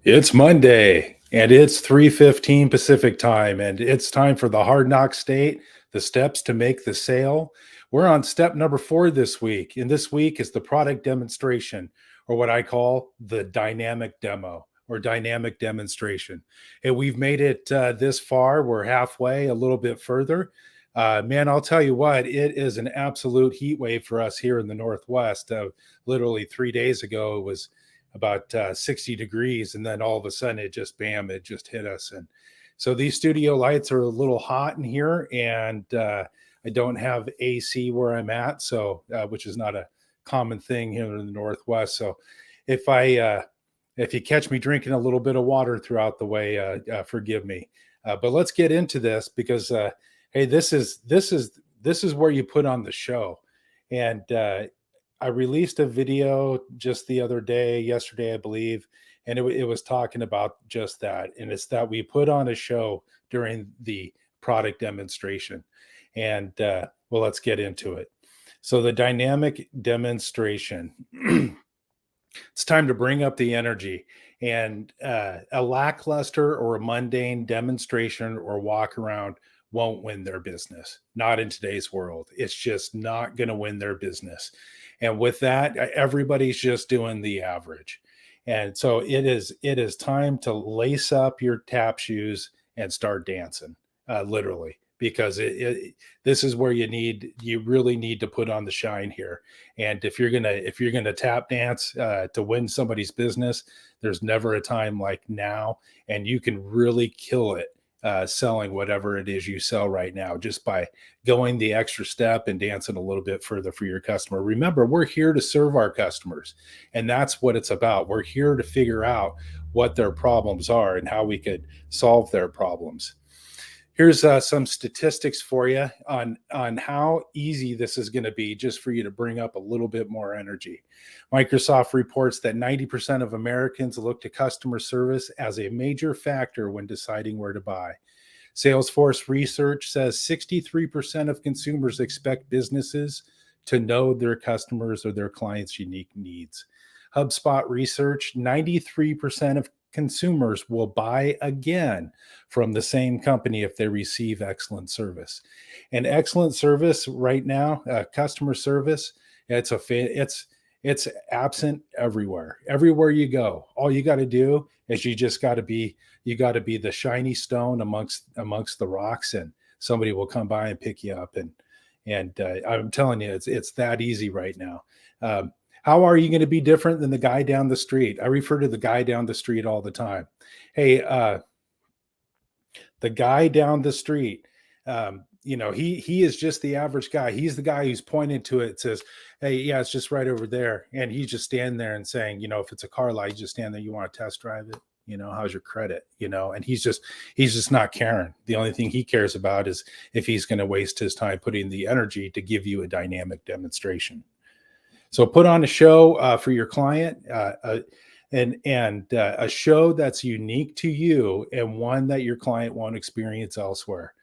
It's Monday and it's 3:15 Pacific time and it's time for the Hard Knock State, the steps to make the sale. We're on step number 4 this week. And this week is the product demonstration, or what I call the dynamic demo or dynamic demonstration. And we've made it this far. We're halfway, a little bit further. Man, I'll tell you what, it is an absolute heat wave for us here in the Northwest. Literally 3 days ago, it was about 60 degrees, and then all of a sudden it just bam, it just hit us. And so these studio lights are a little hot in here, and I don't have AC where I'm at, so which is not a common thing here in the Northwest. So if I if you catch me drinking a little bit of water throughout the way, forgive me. But let's get into this because hey, this is where you put on the show. And I released a video just the other day, yesterday, I believe, and it was talking about just that. And it's that we put on a show during the product demonstration. And well, let's get into it. So, the dynamic demonstration, it's time to bring up the energy. And a lackluster or a mundane demonstration or walk around won't win their business. Not in today's world. It's just not going to win their business. And with that, everybody's just doing the average. And so it is time to lace up your tap shoes and start dancing, literally, because this is where you really need to put on the shine here. And if you're gonna tap dance to win somebody's business, there's never a time like now, and you can really kill it selling whatever it is you sell right now just by going the extra step and dancing a little bit further for your customer. Remember, we're here to serve our customers, and that's what it's about. We're here to figure out what their problems are and how we could solve their problems. Here's some statistics for you on how easy this is going to be, just for you to bring up a little bit more energy. Microsoft reports that 90% of Americans look to customer service as a major factor when deciding where to buy. Salesforce research says 63% of consumers expect businesses to know their customers or their clients' unique needs. HubSpot research, 93% of consumers will buy again from the same company if they receive excellent service. And excellent service right now, customer service, it's absent everywhere. Everywhere you go, all you got to do is you got to be the shiny stone amongst the rocks, and somebody will come by and pick you up. And I'm telling you, it's that easy right now. How are you going to be different than the guy down the street? I refer to the guy down the street all the time. Hey, the guy down the street, he is just the average guy. He's the guy who's pointed to it, says, "Hey, yeah, it's just right over there," and he's just standing there and saying, if it's a car lot, you just stand there. You want to test drive it? How's your credit? And he's just not caring. The only thing he cares about is if he's going to waste his time putting the energy to give you a dynamic demonstration. So put on a show for your client, and a show that's unique to you and one that your client won't experience elsewhere.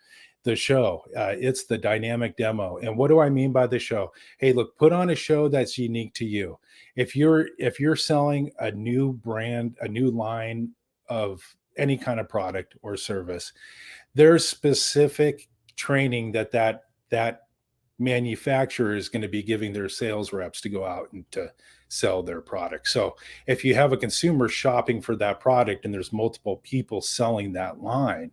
The show, it's the dynamic demo. And what do I mean by the show? Hey, look, put on a show that's unique to you. If you're selling a new brand, a new line of any kind of product or service, there's specific training that manufacturer is going to be giving their sales reps to go out and to sell their product. So if you have a consumer shopping for that product and there's multiple people selling that line,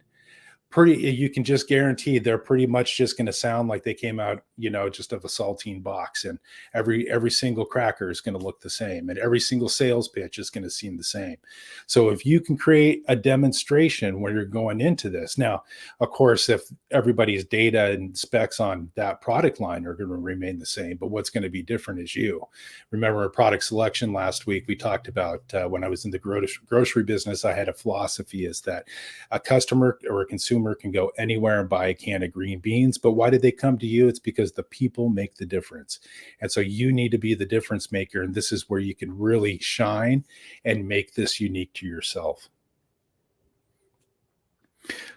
you can just guarantee they're pretty much just going to sound like they came out, just of a saltine box, and every single cracker is going to look the same, and every single sales pitch is going to seem the same. So if you can create a demonstration where you're going into this, now, of course, if everybody's data and specs on that product line are going to remain the same, but what's going to be different is you. Remember product selection last week, we talked about when I was in the grocery business, I had a philosophy is that a customer or a consumer can go anywhere and buy a can of green beans. But why did they come to you? It's because the people make the difference. And so you need to be the difference maker. And this is where you can really shine and make this unique to yourself.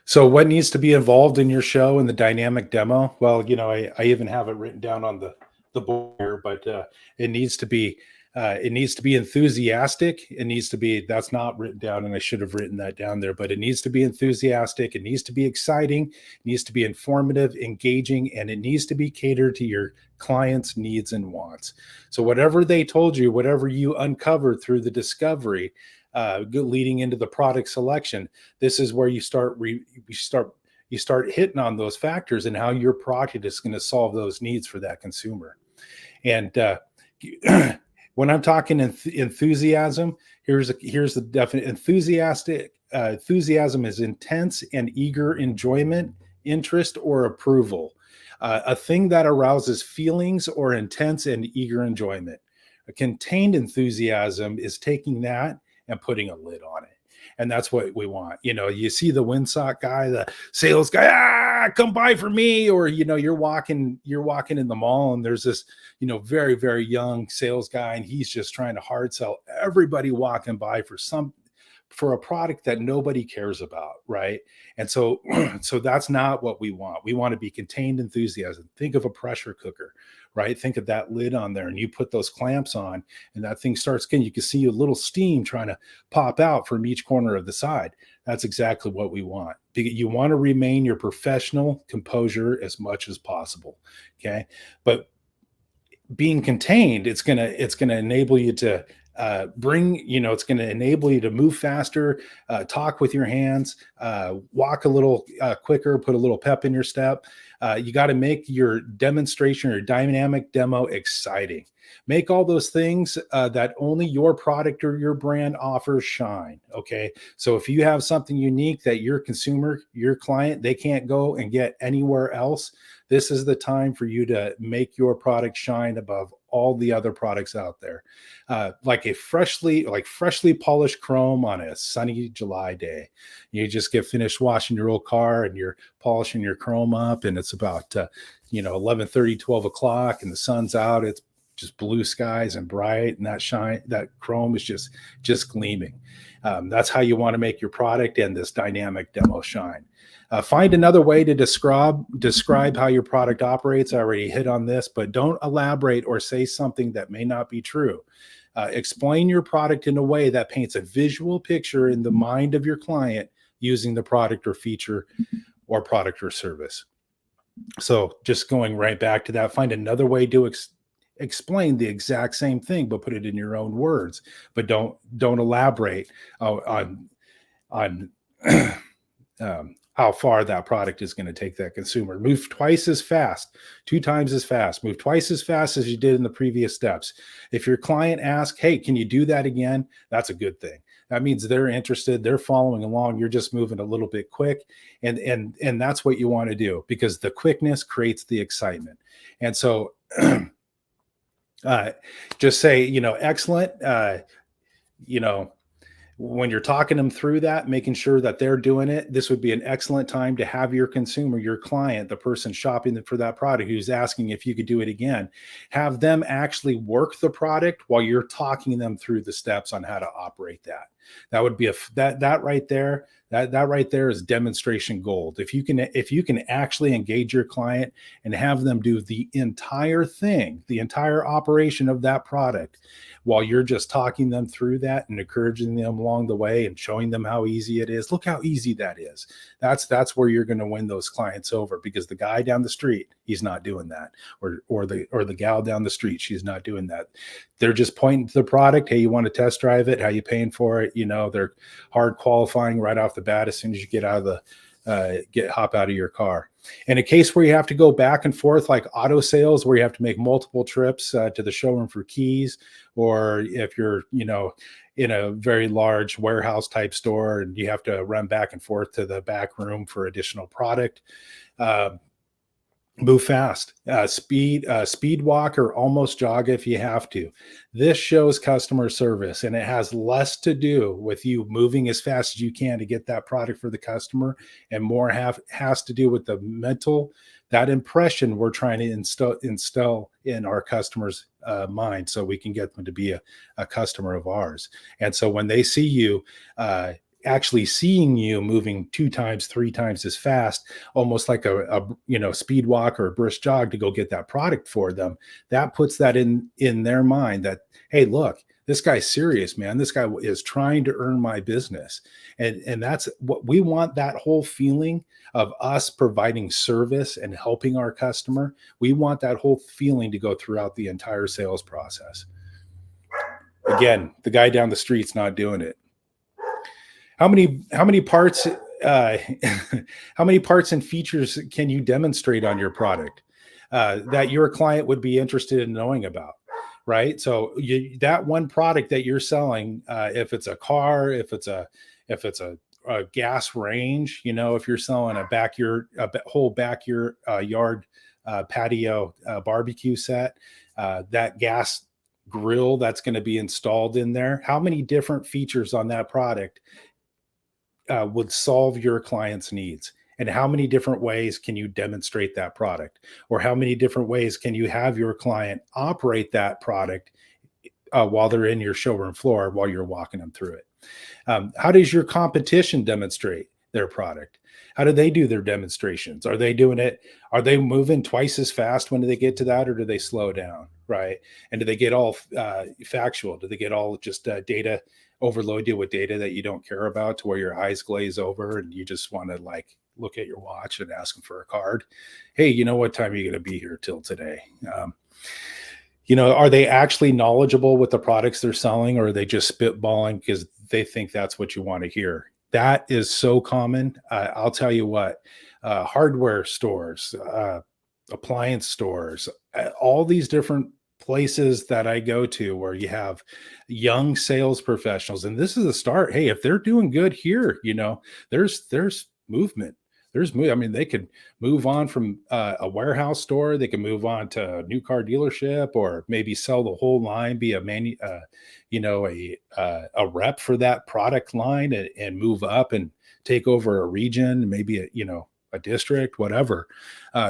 So what needs to be involved in your show in the dynamic demo? Well, I even have it written down on the board here, but it needs to be It needs to be enthusiastic. It needs to be, that's not written down, and I should have written that down there, but it needs to be enthusiastic. It needs to be exciting. It needs to be informative, engaging, and it needs to be catered to your clients' needs and wants. So whatever they told you, whatever you uncovered through the discovery, leading into the product selection, this is where you start hitting on those factors and how your product is going to solve those needs for that consumer. And when I'm talking enthusiasm, here's the definite enthusiasm is intense and eager enjoyment, interest, or approval. A thing that arouses feelings or intense and eager enjoyment. A contained enthusiasm is taking that and putting a lid on it. And that's what we want. You see the windsock guy, the sales guy, come buy for me. Or, you're walking in the mall and there's this, very, very young sales guy, and he's just trying to hard sell everybody walking by for a product that nobody cares about. Right. And so that's not what we want. We want to be contained enthusiasm. Think of a pressure cooker, right? Think of that lid on there, and you put those clamps on, and that thing starts getting, you can see a little steam trying to pop out from each corner of the side. That's exactly what we want. You want to remain your professional composure as much as possible. Okay. But being contained, it's going to enable you to it's going to enable you to move faster, talk with your hands, walk a little quicker, put a little pep in your step. You got to make your demonstration or dynamic demo exciting. Make all those things that only your product or your brand offers shine. Okay. So if you have something unique that your consumer, your client, they can't go and get anywhere else, this is the time for you to make your product shine above all the other products out there. Like freshly polished chrome on a sunny July day. You just get finished washing your old car and you're polishing your chrome up, and it's about 11:30, 12 o'clock, and the sun's out. It's just blue skies and bright, and that chrome is just gleaming. That's how you want to make your product and this dynamic demo shine. Find another way to describe how your product operates. I already hit on this, but don't elaborate or say something that may not be true. Explain your product in a way that paints a visual picture in the mind of your client using the product or feature or product or service. So just going right back to that, find another way to explain the exact same thing, but put it in your own words. But don't elaborate on how far that product is going to take that consumer. Move twice as fast, 2 times as fast. Move twice as fast as you did in the previous steps. If your client asks, hey, can you do that again? That's a good thing. That means they're interested, they're following along. You're just moving a little bit quick. And that's what you want to do, because the quickness creates the excitement. And so just say, excellent, when you're talking them through that, making sure that they're doing it, this would be an excellent time to have your consumer, your client, the person shopping for that product who's asking if you could do it again, have them actually work the product while you're talking them through the steps on how to operate that. That would be that right there. That right there is demonstration gold. If you can actually engage your client and have them do the entire thing, the entire operation of that product, while you're just talking them through that and encouraging them along the way and showing them how easy it is. Look how easy that is. That's where you're going to win those clients over, because the guy down the street, he's not doing that, or the gal down the street, she's not doing that. They're just pointing to the product. Hey, you want to test drive it? How you paying for it? They're hard qualifying right off the bat as soon as you get out of hop out of your car. In a case where you have to go back and forth, like auto sales, where you have to make multiple trips to the showroom for keys, or if you're, in a very large warehouse type store and you have to run back and forth to the back room for additional product, move fast, speed walk or almost jog if you have to. This shows customer service, and it has less to do with you moving as fast as you can to get that product for the customer, and more has to do with the mental, that impression we're trying to instill in our customers' mind, so we can get them to be a customer of ours. And so when they see you actually seeing you moving 2 times, 3 times as fast, almost like a speed walk or a brisk jog to go get that product for them. That puts that in their mind that, hey, look, this guy's serious, man. This guy is trying to earn my business. And that's what we want, that whole feeling of us providing service and helping our customer. We want that whole feeling to go throughout the entire sales process. Again, the guy down the street's not doing it. How many parts how many parts and features can you demonstrate on your product that your client would be interested in knowing about? Right. So that one product that you're selling, if it's a car, if it's a gas range, if you're selling a whole backyard yard patio barbecue set, that gas grill that's going to be installed in there, how many different features on that product would solve your client's needs? And how many different ways can you demonstrate that product? Or how many different ways can you have your client operate that product while they're in your showroom floor, while you're walking them through it? How does your competition demonstrate their product? How do they do their demonstrations? Are they doing it? Are they moving twice as fast when they get to that, or do they slow down? Right. And do they get all factual? Do they get all just data, overload you with data that you don't care about, to where your eyes glaze over and you just want to like look at your watch and ask them for a card? Hey, what time are you going to be here till today? Are they actually knowledgeable with the products they're selling, or are they just spitballing because they think that's what you want to hear? That is so common. I'll tell you what, hardware stores, appliance stores, all these different places that I go to where you have young sales professionals, and this is a start. Hey, if they're doing good here, there's movement. I mean, they could move on from a warehouse store. They can move on to a new car dealership, or maybe sell the whole line, be a rep for that product line, and move up and take over a region, maybe a district, whatever.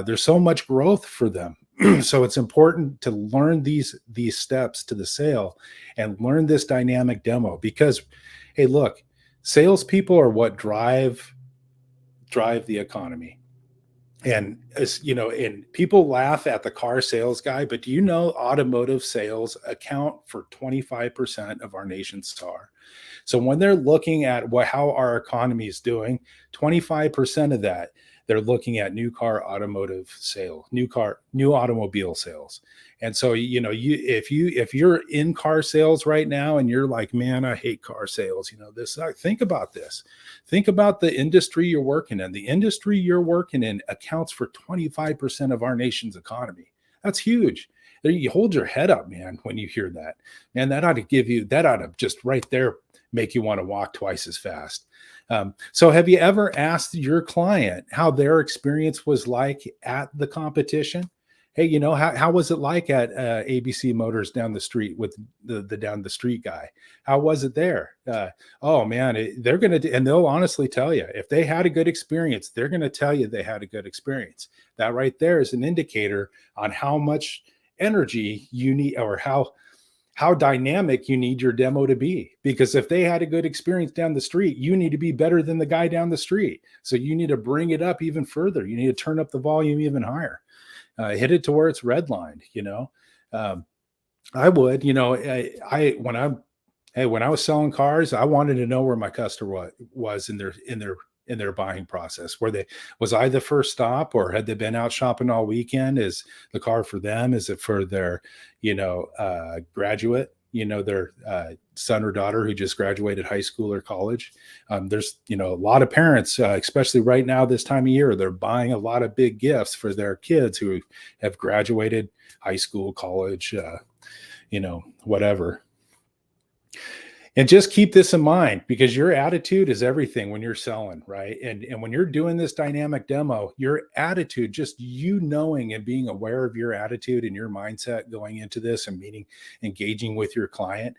There's so much growth for them. So it's important to learn these steps to the sale and learn this dynamic demo, because, hey, look, salespeople are what drive the economy. And and people laugh at the car sales guy, but do you know automotive sales account for 25% of our nation's SAR? So when they're looking at how our economy is doing, 25% of that, they're looking at new automobile sales. And so, if you're in car sales right now and you're like, man, I hate car sales, think about this. Think about the industry you're working in. The industry you're working in accounts for 25% of our nation's economy. That's huge. You hold your head up, man, when you hear that. Man, that ought to just right there make you want to walk twice as fast. So have you ever asked your client how their experience was like at the competition? Hey, how was it like at ABC Motors down the street with the down the street guy? How was it there? Oh man, and they'll honestly tell you, if they had a good experience, they're going to tell you they had a good experience. That right there is an indicator on how much energy you need, or how dynamic you need your demo to be. Because if they had a good experience down the street, you need to be better than the guy down the street. So you need to bring it up even further. You need to turn up the volume even higher. Hit it to where it's redlined. I would, when I was selling cars, I wanted to know where my customer was in their buying process. Was I the first stop, or had they been out shopping all weekend? Is the car for them? Is it for their, graduate, their son or daughter who just graduated high school or college? There's, a lot of parents, especially right now, this time of year, they're buying a lot of big gifts for their kids who have graduated high school, college, whatever. And just keep this in mind, because your attitude is everything when you're selling, right? And when you're doing this dynamic demo, your attitude, just knowing and being aware of your attitude and your mindset going into this and engaging with your client,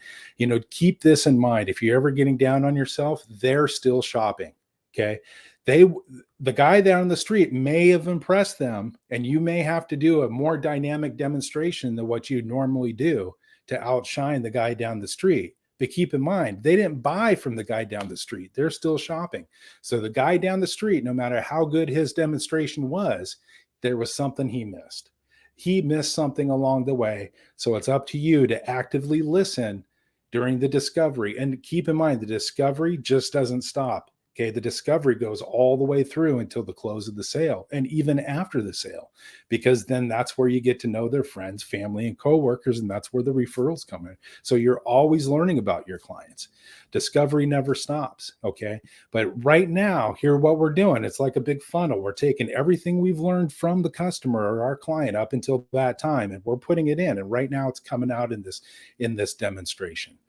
keep this in mind. If you're ever getting down on yourself, they're still shopping. Okay. The guy down the street may have impressed them, and you may have to do a more dynamic demonstration than what you normally do to outshine the guy down the street. But keep in mind, they didn't buy from the guy down the street. They're still shopping. So the guy down the street, no matter how good his demonstration was, there was something he missed. He missed something along the way. So it's up to you to actively listen during the discovery. And keep in mind, the discovery just doesn't stop. Okay, the discovery goes all the way through until the close of the sale and even after the sale, because then that's where you get to know their friends, family, and coworkers, and that's where the referrals come in. So you're always learning about your clients. Discovery never stops, okay? But right now, here what we're doing, it's like a big funnel. We're taking everything we've learned from the customer or our client up until that time, and we're putting it in. And right now it's coming out in this demonstration.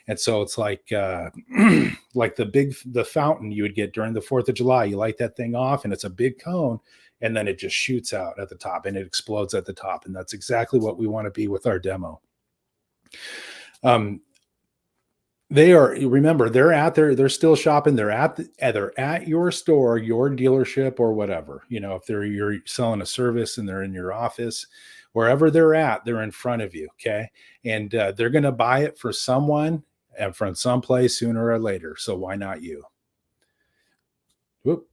And so it's like like the fountain you would get during the 4th of July. You light that thing off and it's a big cone, and then it just shoots out at the top and it explodes at the top. And that's exactly what we want to be with our demo. Remember, they're out there, they're still shopping. They're at your store, your dealership, or whatever. If you're selling a service and they're in your office, wherever they're at, they're in front of you. Okay. And they're going to buy it for someone and from someplace sooner or later. So why not you? Whoop.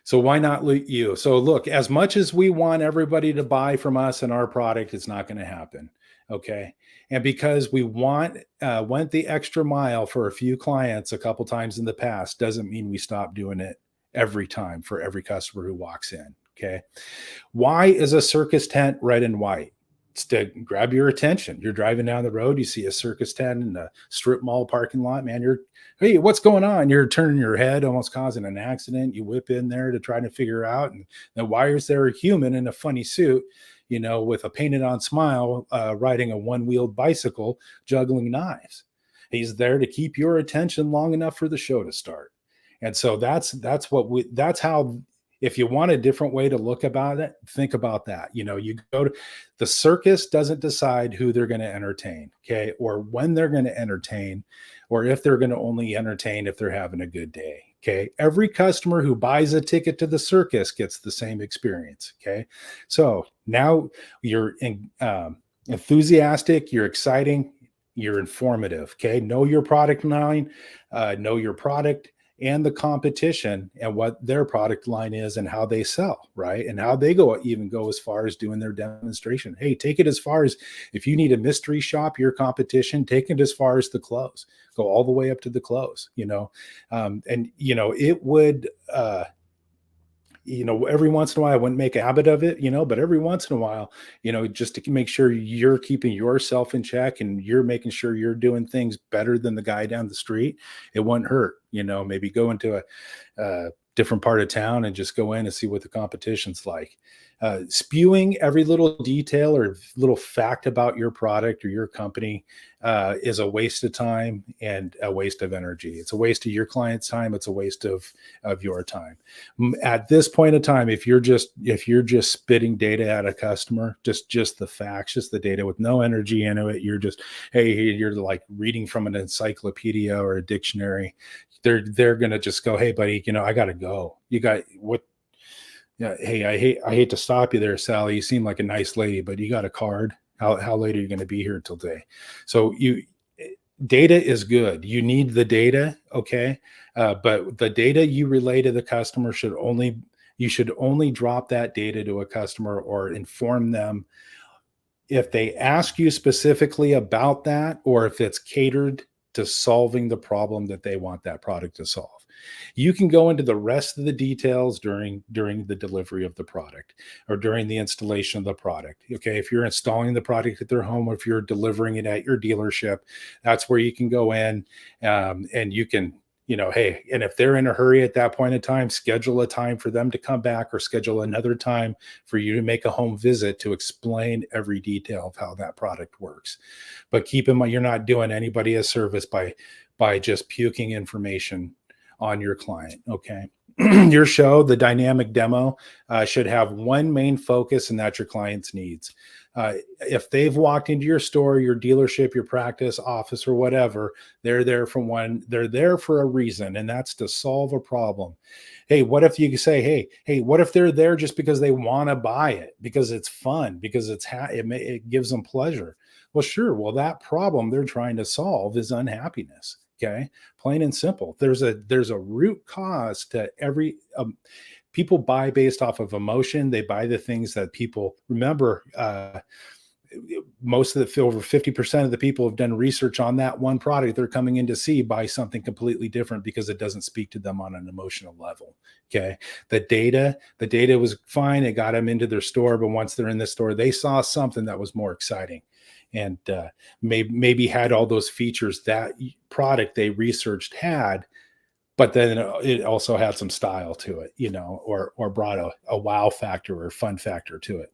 So why not you? So look, as much as we want everybody to buy from us and our product, it's not going to happen. Okay. And because we went the extra mile for a few clients a couple times in the past, doesn't mean we stop doing it every time for every customer who walks in. Okay. Why is a circus tent red and white? It's to grab your attention. You're driving down the road, you see a circus tent in a strip mall parking lot, man. Hey, what's going on? You're turning your head, almost causing an accident. You whip in there to try to figure out. And then why is there a human in a funny suit, with a painted on smile, riding a one-wheeled bicycle, juggling knives? He's there to keep your attention long enough for the show to start. And so that's how, if you want a different way to look about it, think about that. You go to the circus, doesn't decide who they're going to entertain, okay, or when they're going to entertain, or if they're going to only entertain if they're having a good day. Okay. Every customer who buys a ticket to the circus gets the same experience. Okay. So now you're enthusiastic, you're exciting, you're informative. Okay. Know your product line, know your product and the competition and what their product line is and how they sell, right? And how they go as far as doing their demonstration. Hey, take it as far as, if you need a mystery shop your competition, take it as far as the close. Go all the way up to the close, it would, every once in a while, I wouldn't make a habit of it, but every once in a while, just to make sure you're keeping yourself in check and you're making sure you're doing things better than the guy down the street, it wouldn't hurt, maybe go into a different part of town and just go in and see what the competition's like. Spewing every little detail or little fact about your product or your company is a waste of time and a waste of energy. It's a waste of your client's time. It's a waste of your time. At this point in time, if you're just spitting data at a customer, just the facts, just the data with no energy into it, you're like reading from an encyclopedia or a dictionary. They're gonna just go, hey buddy, I gotta go. You got what? Yeah, hey, I hate to stop you there, Sally. You seem like a nice lady, but you got a card. How late are you going to be here till day? So data is good. You need the data, okay? But the data you relay to the customer you should only drop that data to a customer or inform them if they ask you specifically about that, or if it's catered to solving the problem that they want that product to solve. You can go into the rest of the details during the delivery of the product or during the installation of the product. Okay, if you're installing the product at their home, or if you're delivering it at your dealership, that's where you can go in and you can, hey, and if they're in a hurry at that point in time, schedule a time for them to come back or schedule another time for you to make a home visit to explain every detail of how that product works. But keep in mind, you're not doing anybody a service by just puking information on your client. Okay. Your show, the dynamic demo, should have one main focus, and that's your client's needs. If they've walked into your store, your dealership, your practice, office, or whatever, they're there for a reason, and that's to solve a problem. Hey, what if you say, hey, what if they're there just because they want to buy it, because it's fun, because it gives them pleasure? Well, sure. Well, that problem they're trying to solve is unhappiness. Okay, plain and simple. There's a root cause to every. People buy based off of emotion. They buy the things that people remember. Most of the over 50% of the people have done research on that one product they're coming in to see buy something completely different because it doesn't speak to them on an emotional level. Okay, the data was fine, it got them into their store, but once they're in the store they saw something that was more exciting, and maybe had all those features that product they researched had, but then it also had some style to it, or brought a wow factor or fun factor to it.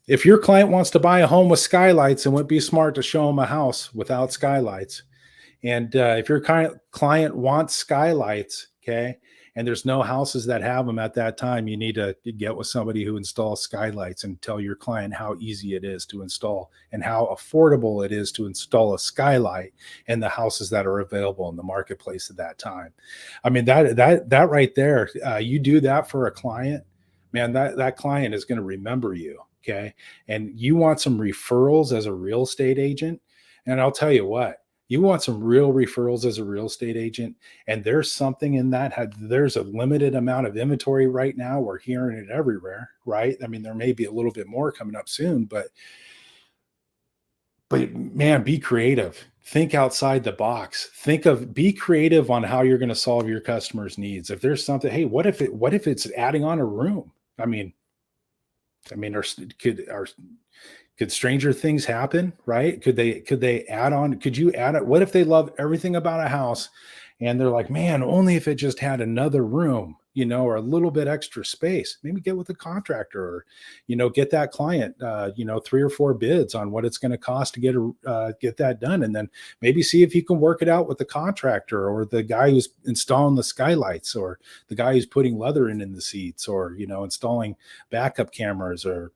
If your client wants to buy a home with skylights, it wouldn't be smart to show them a house without skylights. And if your client wants skylights, okay, and there's no houses that have them at that time, you need to get with somebody who installs skylights and tell your client how easy it is to install and how affordable it is to install a skylight in the houses that are available in the marketplace at that time. I mean, that right there, you do that for a client, man, that client is going to remember you. Okay. And you want some referrals as a real estate agent. And I'll tell you what, you want some real referrals as a real estate agent. And there's something in that. There's a limited amount of inventory right now. We're hearing it everywhere, right? I mean, there may be a little bit more coming up soon, but man, be creative. Think outside the box. Be creative on how you're going to solve your customers' needs. If there's something, hey, what if it's adding on a room? Could stranger things happen, right? Could they add on? Could you add it? What if they love everything about a house and they're like, man, only if it just had another room, or a little bit extra space? Maybe get with a contractor, or, get that client, 3 or 4 bids on what it's going to cost to get that done. And then maybe see if you can work it out with the contractor or the guy who's installing the skylights, or the guy who's putting leather in the seats, or, installing backup cameras, or,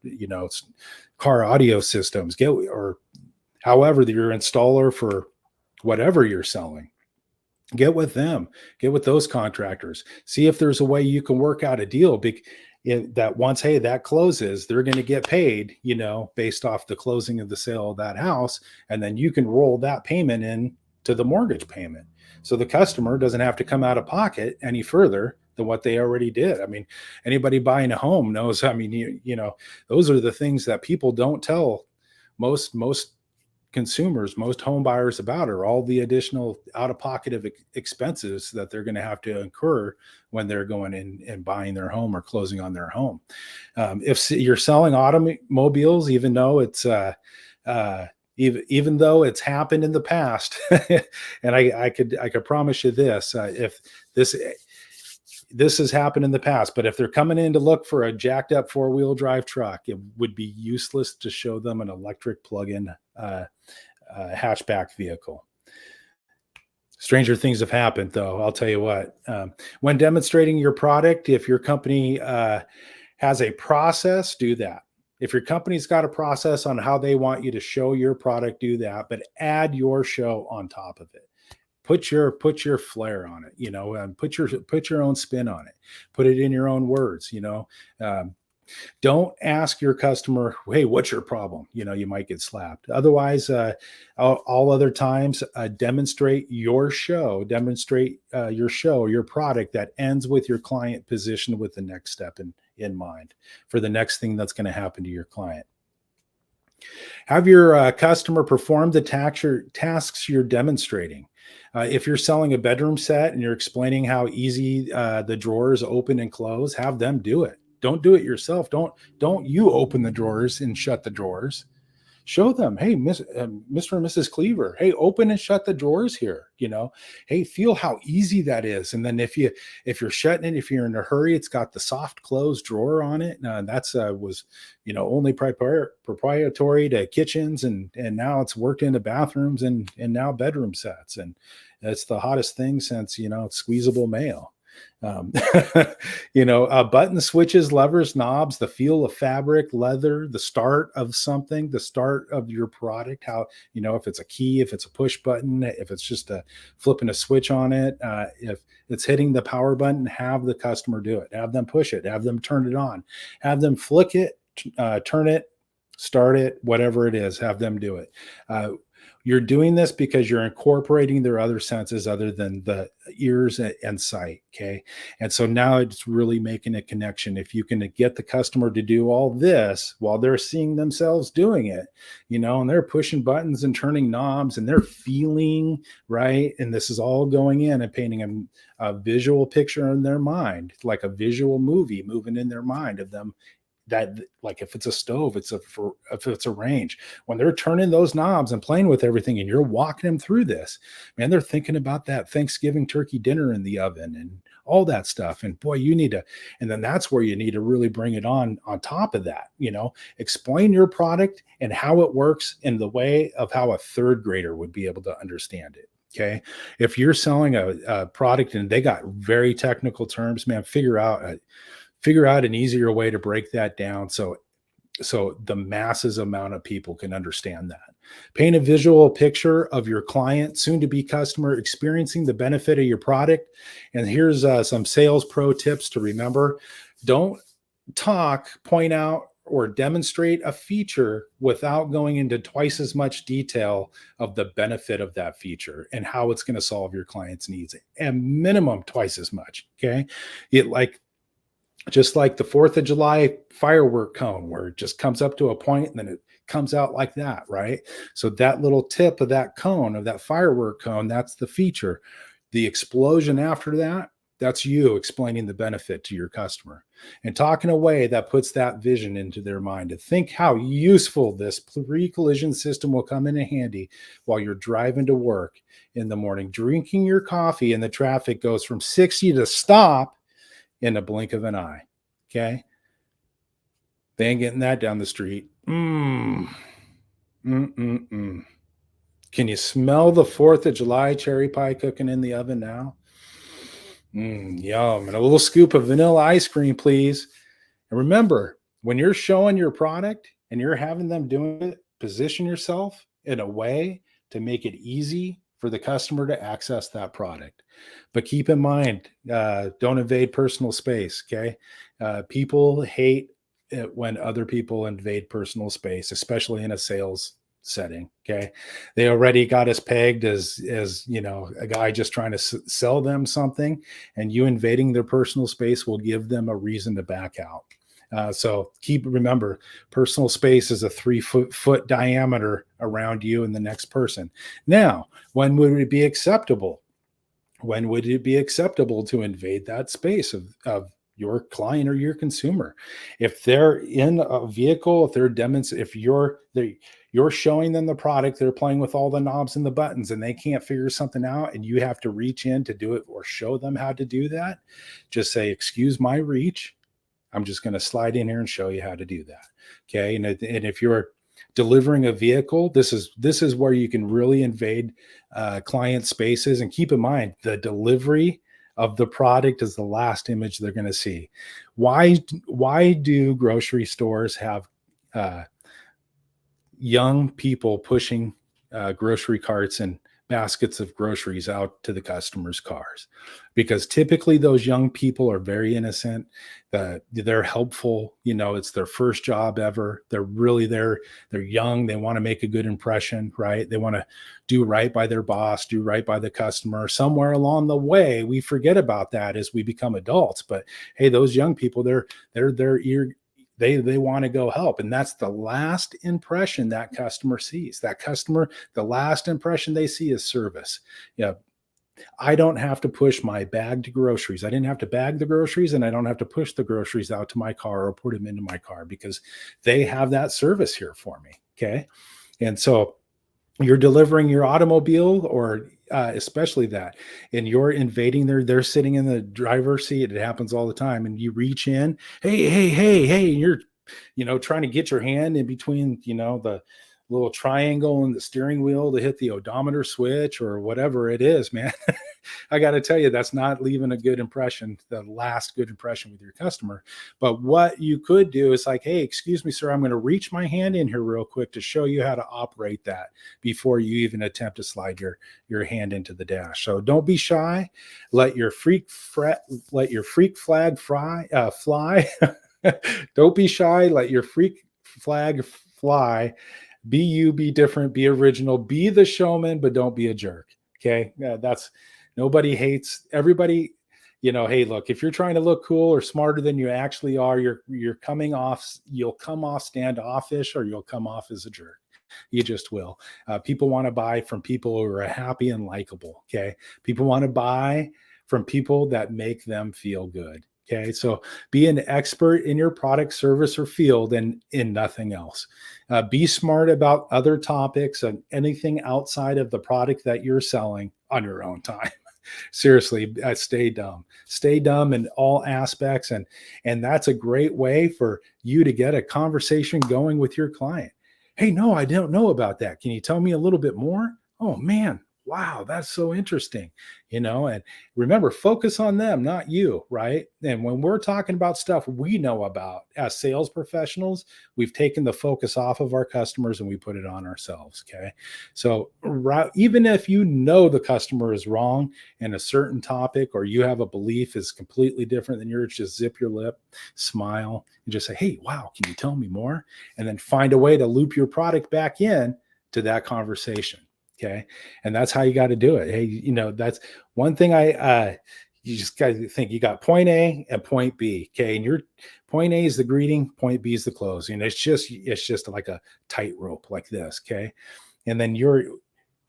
car audio systems, or however your installer for whatever you're selling. Get with them, get with those contractors, see if there's a way you can work out a deal that once, hey, that closes, they're going to get paid, based off the closing of the sale of that house. And then you can roll that payment in to the mortgage payment. So the customer doesn't have to come out of pocket any further than what they already did. I mean, anybody buying a home knows, those are the things that people don't tell most consumers, most home buyers about, are all the additional out-of-pocket of expenses that they're going to have to incur when they're going in and buying their home or closing on their home. If you're selling automobiles, even though it's even though it's happened in the past, and I could promise you this, if this has happened in the past, but if they're coming in to look for a jacked up 4-wheel drive truck, it would be useless to show them an electric plug-in hatchback vehicle. Stranger things have happened, though. I'll tell you what. When demonstrating your product, if your company has a process, do that. If your company's got a process on how they want you to show your product, do that, but add your show on top of it. Put your flair on it, and put your own spin on it. Put it in your own words, Don't ask your customer, hey, what's your problem? You might get slapped. Otherwise, all other times, demonstrate your show, your product that ends with your client positioned with the next step in mind for the next thing that's going to happen to your client. Have your customer perform the tasks you're demonstrating. If you're selling a bedroom set and you're explaining how easy the drawers open and close, have them do it. Don't do it yourself. Don't you open the drawers and shut the drawers. Show them, hey, Mr. and Mrs. Cleaver, hey, open and shut the drawers here. Hey, feel how easy that is. And then if you're shutting it, if you're in a hurry, it's got the soft close drawer on it. That's was only proprietary to kitchens, and now it's worked into bathrooms and now bedroom sets, and it's the hottest thing since squeezable mail. Button switches, levers, knobs, the feel of fabric, leather, the start of something, the start of your product, how, if it's a key, if it's a push button, if it's just flipping a switch on it, if it's hitting the power button, have the customer do it, have them push it, have them turn it on, have them flick it, turn it, Start it, whatever it is, have them do it. Uh, you're doing this because you're incorporating their other senses other than the ears and sight. Okay. And so now it's really making a connection. If you can get the customer to do all this while they're seeing themselves doing it, and they're pushing buttons and turning knobs and they're feeling right. And this is all going in and painting a visual picture in their mind, like a visual movie moving in their mind of them, that, like, if it's a stove, if it's a range, when they're turning those knobs and playing with everything and you're walking them through this, man, they're thinking about that Thanksgiving turkey dinner in the oven and all that stuff. And boy, and then that's where you need to really bring it on top of that, explain your product and how it works in the way of how a third grader would be able to understand it. Okay. If you're selling a product and they got very technical terms, man, figure out an easier way to break that down so the masses amount of people can understand that. Paint a visual picture of your client, soon to be customer, experiencing the benefit of your product. And here's some sales pro tips to remember. Don't point out or demonstrate a feature without going into twice as much detail of the benefit of that feature and how it's going to solve your client's needs, and minimum twice as much. Okay. Just like the 4th of July firework cone, where it just comes up to a point and then it comes out like that, right? So that little tip of that cone, of that firework cone, that's the feature. The explosion after that, that's you explaining the benefit to your customer and talking a way that puts that vision into their mind to think how useful this pre-collision system will come in handy while you're driving to work in the morning, drinking your coffee, and the traffic goes from 60 to stop in a blink of an eye. Okay. They ain't getting that down the street. Can you smell the 4th of July cherry pie cooking in the oven now? Yum. And a little scoop of vanilla ice cream, please. And remember, when you're showing your product and you're having them doing it, position yourself in a way to make it easy for the customer to access that product. But keep in mind, don't invade personal space. Okay. People hate it when other people invade personal space, especially in a sales setting. Okay. They already got us pegged as a guy just trying to sell them something, and you invading their personal space will give them a reason to back out. So remember, personal space is a 3-foot diameter around you and the next person. Now, when would it be acceptable? When would it be acceptable to invade that space of your client or your consumer? If they're in a vehicle, if you're showing them the product, they're playing with all the knobs and the buttons and they can't figure something out and you have to reach in to do it or show them how to do that, just say, "Excuse my reach. I'm just going to slide in here and show you how to do that." Okay. And if you're delivering a vehicle, this is where you can really invade client spaces. And keep in mind, the delivery of the product is the last image they're going to see. Why do grocery stores have young people pushing grocery carts and baskets of groceries out to the customers' cars? Because typically those young people are very innocent. They're helpful. It's their first job ever. They're really there. They're young. They want to make a good impression, right? They want to do right by their boss, do right by the customer. Somewhere along the way, we forget about that as we become adults. But hey, those young people, they're they want to go help. And that's the last impression that customer sees. The last impression they see is service. Yeah. I don't have to push my bagged groceries. I didn't have to bag the groceries, and I don't have to push the groceries out to my car or put them into my car because they have that service here for me. Okay. And so you're delivering your automobile, or especially that, and you're invading they're sitting in the driver's seat. It happens all the time. And you reach in, hey, and you're, trying to get your hand in between, the little triangle and the steering wheel to hit the odometer switch or whatever it is, man. I got to tell you, that's not leaving a good impression, the last good impression with your customer. But what you could do is like, "Hey, excuse me, sir, I'm going to reach my hand in here real quick to show you how to operate that before you even attempt to slide your hand into the dash." So don't be shy. Let your freak flag fly. Don't be shy. Let your freak flag fly. Be you, be different, be original, be the showman, but don't be a jerk. Okay. That's nobody hates everybody. Hey, look, if you're trying to look cool or smarter than you actually are, you'll come off standoffish, or you'll come off as a jerk. You just will. People want to buy from people who are happy and likable. Okay. People want to buy from people that make them feel good. Okay. So be an expert in your product, service, or field, and in nothing else. Be smart about other topics and anything outside of the product that you're selling on your own time. Seriously, stay dumb in all aspects. And that's a great way for you to get a conversation going with your client. Hey, no, I don't know about that. Can you tell me a little bit more? Oh man, wow, that's so interesting. And remember, focus on them, not you, right? And when we're talking about stuff we know about as sales professionals, we've taken the focus off of our customers and we put it on ourselves. Okay. So even if the customer is wrong in a certain topic, or you have a belief is completely different than yours, just zip your lip, smile, and just say, hey, wow, can you tell me more? And then find a way to loop your product back in to that conversation. Okay. And that's how you got to do it. Hey, that's one thing you just got to think you got point A and point B. Okay. And your point A is the greeting, point B is the close. It's just like a tightrope like this. Okay. And then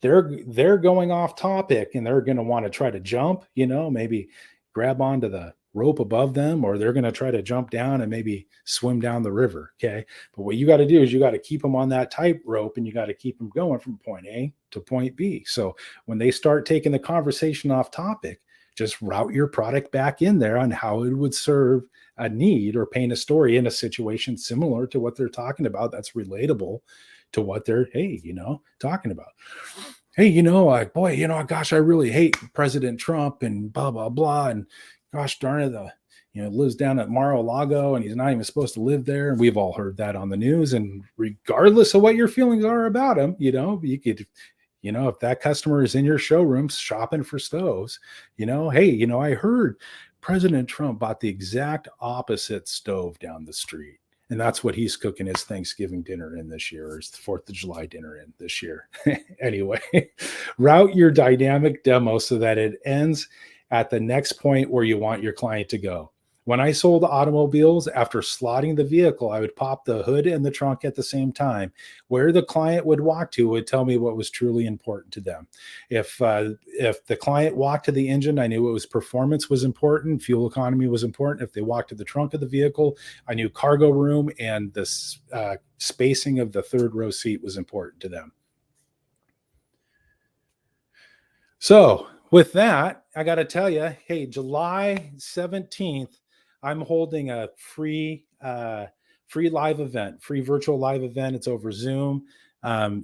they're going off topic, and they're going to want to try to jump, maybe grab onto the rope above them, or they're going to try to jump down and maybe swim down the river. Okay. But what you got to do is you got to keep them on that tight rope, and you got to keep them going from point A to point B. So when they start taking the conversation off topic, just route your product back in there on how it would serve a need or paint a story in a situation similar to what they're talking about. That's relatable to what they're, talking about. Hey, gosh, I really hate President Trump and blah, blah, blah. And gosh darn it, lives down at Mar-a-Lago and he's not even supposed to live there. And we've all heard that on the news. And regardless of what your feelings are about him, you could, if that customer is in your showroom shopping for stoves, hey, I heard President Trump bought the exact opposite stove down the street. And that's what he's cooking his Thanksgiving dinner in this year, or his 4th of July dinner in this year. Anyway, route your dynamic demo so that it ends at the next point where you want your client to go. When I sold automobiles, after slotting the vehicle, I would pop the hood and the trunk at the same time. Where the client would walk to would tell me what was truly important to them. If the client walked to the engine, I knew it was performance was important, fuel economy was important. If they walked to the trunk of the vehicle, I knew cargo room and the spacing of the third row seat was important to them. So with that, I got to tell you, hey, July 17th, I'm holding a free live event, free virtual live event. It's over Zoom.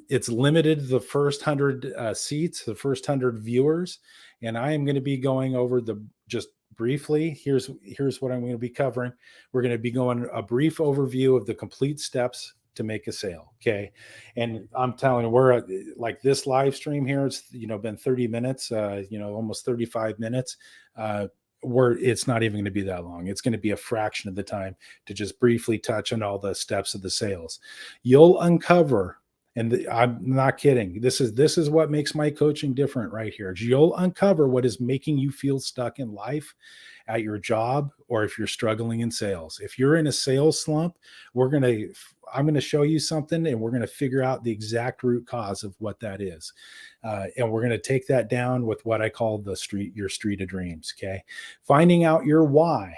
It's limited to the first 100 seats, the first 100 viewers. And I am going to be going over just briefly. Here's what I'm going to be covering. We're going to be going a brief overview of the complete steps to make a sale. Okay. And I'm telling you, we're like this live stream here. It's, been 30 minutes, almost 35 minutes. It's not even going to be that long. It's going to be a fraction of the time to just briefly touch on all the steps of the sales. You'll uncover, and I'm not kidding. This is what makes my coaching different right here. You'll uncover what is making you feel stuck in life, at your job, or if you're struggling in sales. If you're in a sales slump, I'm going to show you something, and we're going to figure out the exact root cause of what that is. And we're going to take that down with what I call your street of dreams. Okay. Finding out your why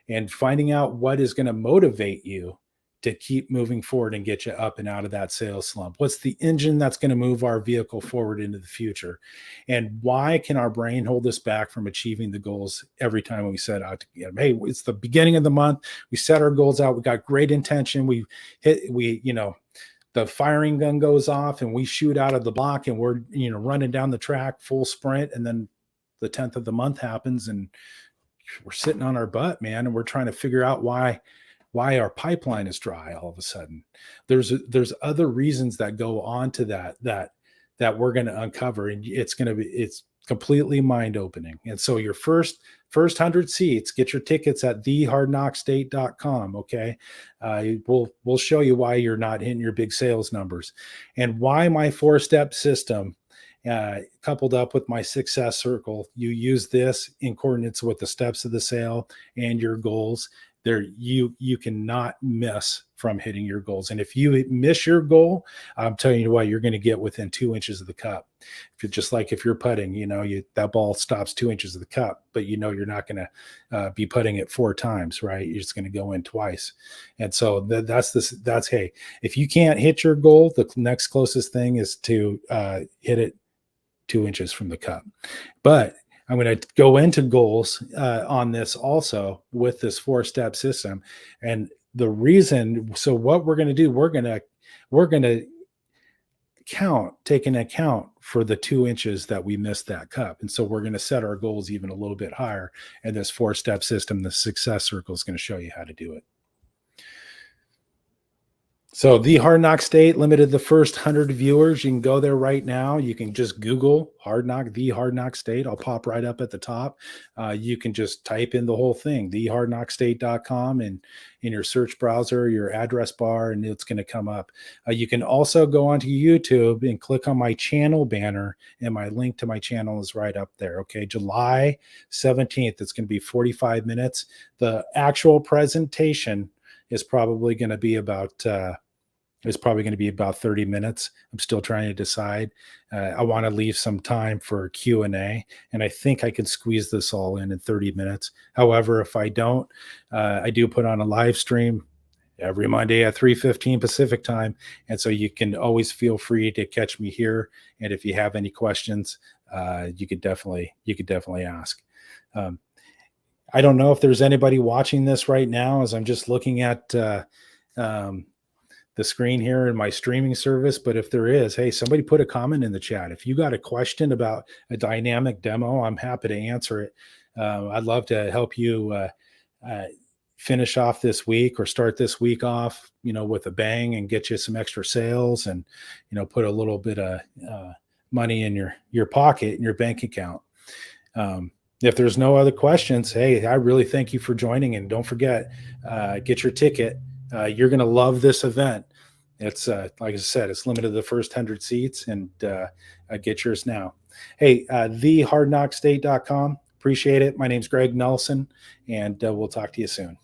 and finding out what is going to motivate you to keep moving forward and get you up and out of that sales slump. What's the engine that's going to move our vehicle forward into the future? And why can our brain hold us back from achieving the goals every time we set out to get them? Hey, it's the beginning of the month. We set our goals out. We got great intention. The firing gun goes off and we shoot out of the block and we're, running down the track full sprint. And then the 10th of the month happens and we're sitting on our butt, man. And we're trying to figure out why our pipeline is dry all of a sudden. There's other reasons that go on to that we're going to uncover. And it's completely mind opening. And so your first 100 seats, get your tickets at thehardknockstate.com. Okay. We'll show you why you're not hitting your big sales numbers and why my 4-step system, coupled up with my success circle. You use this in coordinates with the steps of the sale and your goals. There, you cannot miss from hitting your goals. And if you miss your goal, I'm telling you what, you're going to get within 2 inches of the cup. If you're just like if you're putting, that ball stops 2 inches of the cup, but you're not going to be putting it 4 times, right? You're just going to go in twice. And so that's hey, if you can't hit your goal, the next closest thing is to hit it 2 inches from the cup. But I'm going to go into goals on this also with this 4-step system. And the reason, so what we're going to do, we're going to take an account for the 2 inches that we missed that cup. And so we're going to set our goals even a little bit higher. And this 4-step system, the success circle, is going to show you how to do it. So the Hard Knock State limited the first 100 viewers. You can go there right now. You can just Google the Hard Knock State. I'll pop right up at the top. You can just type in the whole thing, thehardknockstate.com, and in your search browser, your address bar, and it's going to come up. You can also go onto YouTube and click on my channel banner, and my link to my channel is right up there. Okay, July 17th. It's going to be 45 minutes. The actual presentation is probably going to be about 30 minutes. I'm still trying to decide. I want to leave some time for Q&A, and I think I can squeeze this all in 30 minutes. However, if I don't, I do put on a live stream every Monday at 3:15 Pacific time, and so you can always feel free to catch me here. And if you have any questions, you could definitely ask. I don't know if there's anybody watching this right now, as I'm just looking at the screen here in my streaming service. But if there is, hey, somebody put a comment in the chat. If you got a question about a dynamic demo, I'm happy to answer it. I'd love to help you finish off this week or start this week off, with a bang and get you some extra sales and, put a little bit of money in your pocket, in your bank account. If there's no other questions, hey, I really thank you for joining, and don't forget, get your ticket. You're going to love this event. It's like I said, it's limited to the first 100 seats, and get yours now. Hey, thehardknockstate.com. Appreciate it. My name's Greg Nelson, and we'll talk to you soon.